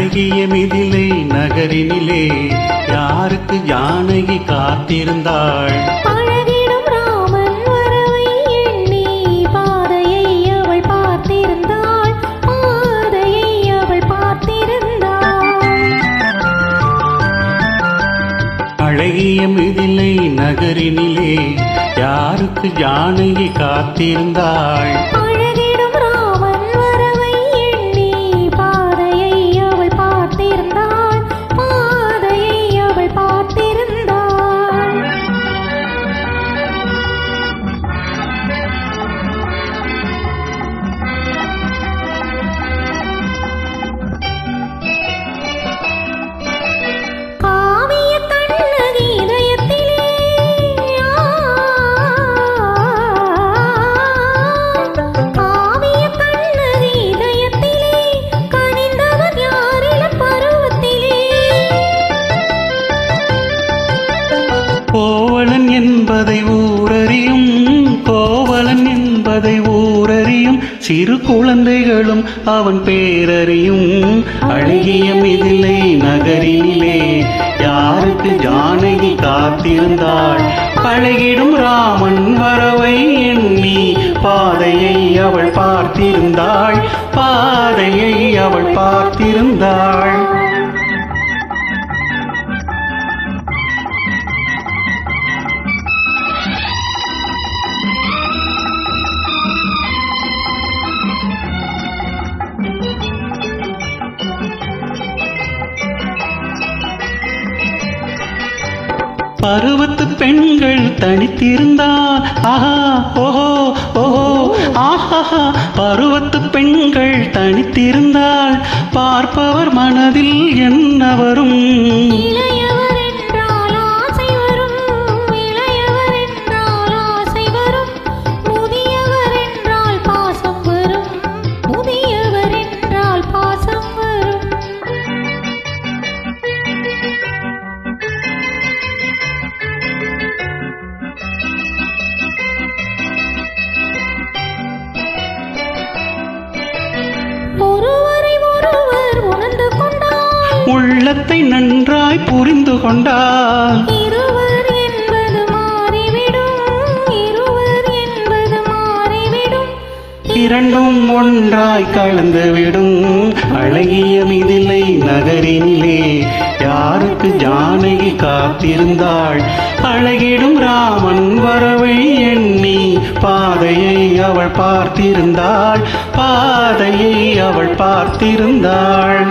அழகிய மிதிலை நகரினிலே யாருக்கு ஜானகி காத்திருந்தாள்? பழகிடும் ராமன் வரவை எண்ணி பாதையை அவள் பார்த்திருந்தாள், பாதையை அவள் பார்த்திருந்தாள். அழகிய மிதிலை நகரினிலே யாருக்கு ஜானகி காத்திருந்தாள்? கோவலன் என்பதை ஊரறியும், கோவலன் என்பதை ஊரறியும், சிறு குழந்தைகளும் அவன் பேரறியும். அழகிய மிதிலை நகரினிலே யாருக்கு ஜானகி காத்திருந்தாள்? பழகிடும் ராமன் வரவை எண்ணி பாதையை அவள் பார்த்திருந்தாள், பாதையை அவள் பார்த்திருந்தாள். பருவத்து பெண்கள் தனித்திருந்தால் ஆஹா ஓஹோ ஓஹோ ஆஹா, பருவத்து பெண்கள் தனித்திருந்தால் பார்ப்பவர் மனதில் என்ன வரும்? உள்ளத்தை நன்றாய் புரிந்து கொண்டால் இருவர் என்பது மாறிவிடும், இருவர் என்பது மாறிவிடும், இரண்டும் ஒன்றாய் கலந்துவிடும். அழகிய மிதிலை நகரினிலே யாருக்கு ஜானகி காத்திருந்தாள்? அழகிடும் ராமன் வரவை எண்ணி பாதையை அவள் பார்த்திருந்தாள், பாதையை அவள் பார்த்திருந்தாள்.